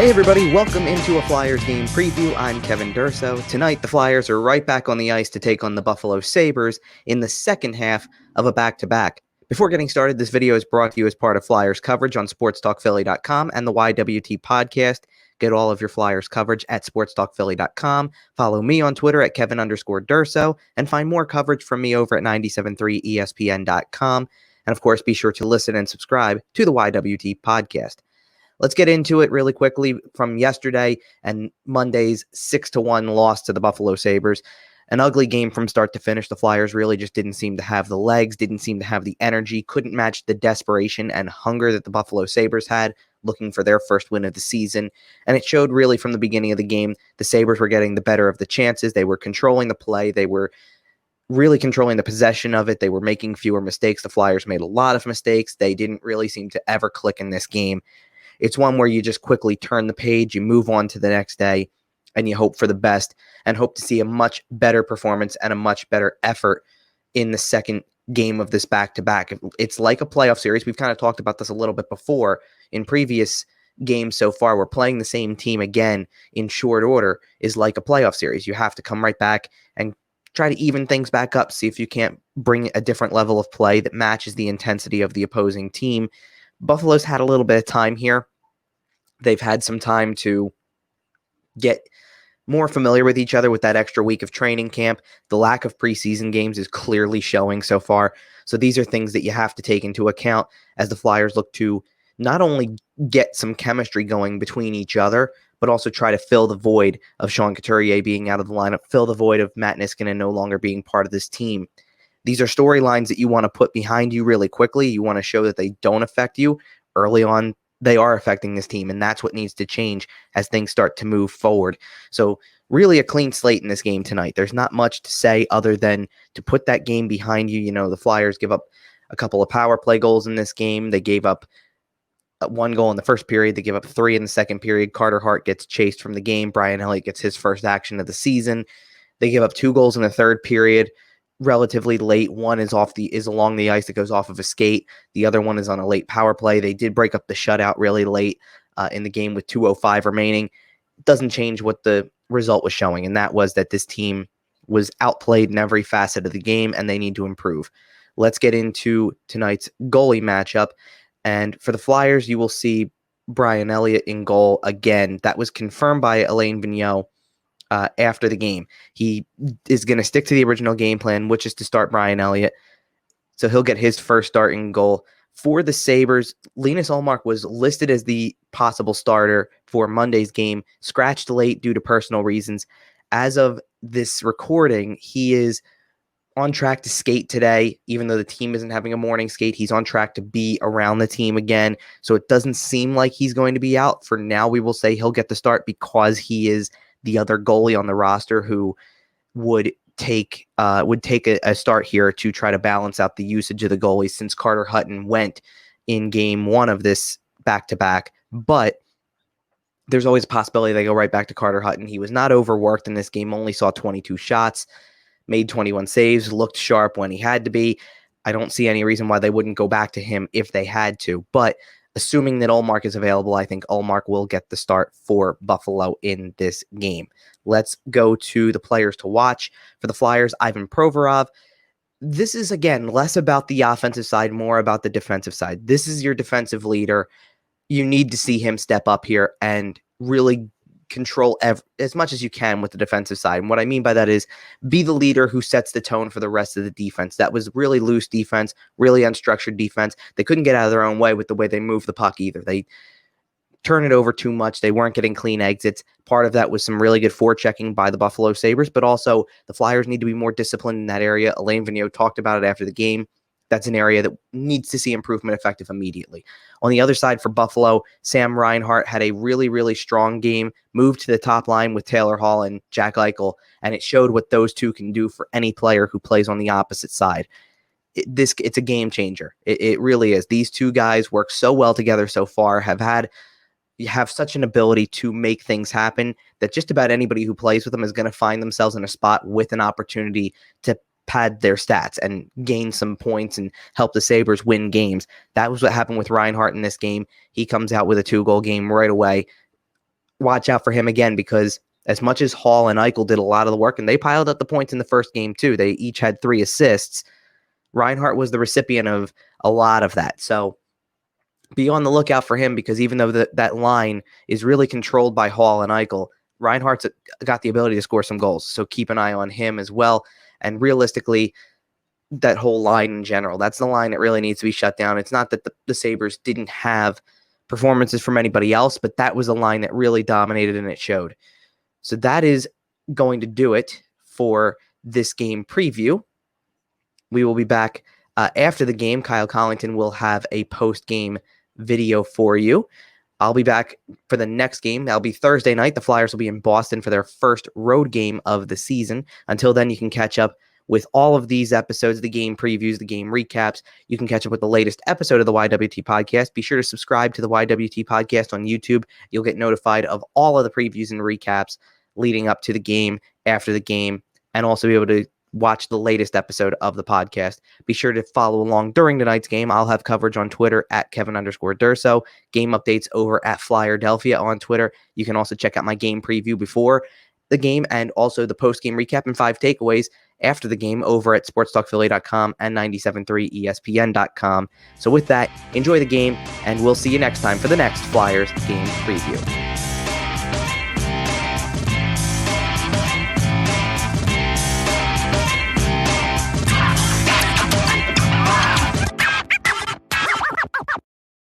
Hey everybody, welcome into a Flyers game preview. I'm Kevin Durso. Tonight, the Flyers are right back on the ice to take on the Buffalo Sabres in the second half of a back-to-back. Before getting started, this video is brought to you as part of Flyers coverage on sportstalkphilly.com and the YWT podcast. Get all of your Flyers coverage at sportstalkphilly.com. Follow me on Twitter at Kevin_Durso and find more coverage from me over at 973ESPN.com. And of course, be sure to listen and subscribe to the YWT podcast. Let's get into it really quickly from yesterday and Monday's 6-1 loss to the Buffalo Sabres. An ugly game from start to finish. The Flyers really just didn't seem to have the legs, didn't seem to have the energy, couldn't match the desperation and hunger that the Buffalo Sabres had, looking for their first win of the season. And it showed really from the beginning of the game. The Sabres were getting the better of the chances. They were controlling the play. They were really controlling the possession of it. They were making fewer mistakes. The Flyers made a lot of mistakes. They didn't really seem to ever click in this game. It's one where you just quickly turn the page, you move on to the next day, and you hope for the best and hope to see a much better performance and a much better effort in the second game of this back-to-back. It's like a playoff series. We've kind of talked about this a little bit before in previous games so far. We're playing the same team again in short order is like a playoff series. You have to come right back and try to even things back up, see if you can't bring a different level of play that matches the intensity of the opposing team. Buffalo's had a little bit of time here. They've had some time to get more familiar with each other with that extra week of training camp. The lack of preseason games is clearly showing so far. So these are things that you have to take into account as the Flyers look to not only get some chemistry going between each other, but also try to fill the void of Sean Couturier being out of the lineup, fill the void of Matt Niskanen no longer being part of this team. These are storylines that you want to put behind you really quickly. You want to show that they don't affect you early on. They are affecting this team, and that's what needs to change as things start to move forward. So really a clean slate in this game tonight. There's not much to say other than to put that game behind you. You know, the Flyers give up a couple of power play goals in this game. They gave up one goal in the first period. They give up 3 in the second period. Carter Hart gets chased from the game. Brian Elliott gets his first action of the season. They give up 2 goals in the third period. Relatively late. One is along the ice that goes off of a skate. The other one is on a late power play. They did break up the shutout really late in the game with 2:05 remaining. Doesn't change what the result was showing, and that was that this team was outplayed in every facet of the game, and they need to improve. Let's get into tonight's goalie matchup. And for the Flyers, you will see Brian Elliott in goal again. That was confirmed by Alain Vigneault after the game. He is going to stick to the original game plan, which is to start Brian Elliott. So he'll get his first start in goal. For the Sabres, Linus Ullmark was listed as the possible starter for Monday's game, scratched late due to personal reasons. As of this recording, he is on track to skate today. Even though the team isn't having a morning skate, he's on track to be around the team again. So it doesn't seem like he's going to be out. For now, we will say he'll get the start because he is the other goalie on the roster who would take a start here to try to balance out the usage of the goalies since Carter Hutton went in game 1 of this back-to-back. But there's always a possibility they go right back to Carter Hutton. He was not overworked in this game, only saw 22 shots, made 21 saves, looked sharp when he had to be. I don't see any reason why they wouldn't go back to him if they had to. But assuming that Ullmark is available, I think Ullmark will get the start for Buffalo in this game. Let's go to the players to watch. For the Flyers, Ivan Provorov. This is, again, less about the offensive side, more about the defensive side. This is your defensive leader. You need to see him step up here and really control as much as you can with the defensive side. And what I mean by that is be the leader who sets the tone for the rest of the defense. That was really loose defense, really unstructured defense. They couldn't get out of their own way with the way they moved the puck either. They turn it over too much. They weren't getting clean exits. Part of that was some really good forechecking by the Buffalo Sabres, but also the Flyers need to be more disciplined in that area. Alain Vigneault talked about it after the game. That's an area that needs to see improvement effective immediately. On the other side for Buffalo, Sam Reinhart had a really, really strong game, moved to the top line with Taylor Hall and Jack Eichel, and it showed what those two can do for any player who plays on the opposite side. It's a game changer. It really is. These two guys work so well together so far, have such an ability to make things happen that just about anybody who plays with them is going to find themselves in a spot with an opportunity to pad their stats and gain some points and help the Sabres win games. That was what happened with Reinhart in this game. He comes out with a 2-goal game right away. watch out for him again, because as much as Hall and Eichel did a lot of the work, and they piled up the points in the first game too, they each had 3 assists. Reinhart was the recipient of a lot of that. So be on the lookout for him, because even though that line is really controlled by Hall and Eichel, Reinhart's got the ability to score some goals. So keep an eye on him as well. And realistically, that whole line in general, that's the line that really needs to be shut down. It's not that the Sabres didn't have performances from anybody else, but that was a line that really dominated, and it showed. So that is going to do it for this game preview. We will be back after the game. Kyle Collington will have a post-game video for you. I'll be back for the next game. That'll be Thursday night. The Flyers will be in Boston for their first road game of the season. Until then, you can catch up with all of these episodes, the game previews, the game recaps. You can catch up with the latest episode of the YWT podcast. Be sure to subscribe to the YWT podcast on YouTube. You'll get notified of all of the previews and recaps leading up to the game, after the game, and also be able to watch the latest episode of the podcast. Be sure to follow along during tonight's game. I'll have coverage on Twitter at Kevin_Durso. Game updates over at Flyerdelphia on Twitter. You can also check out my game preview before the game, and also the post-game recap and 5 takeaways after the game over at sportstalkphilly.com and 97.3 ESPN.com. So with that, enjoy the game, and we'll see you next time for the next Flyers game preview.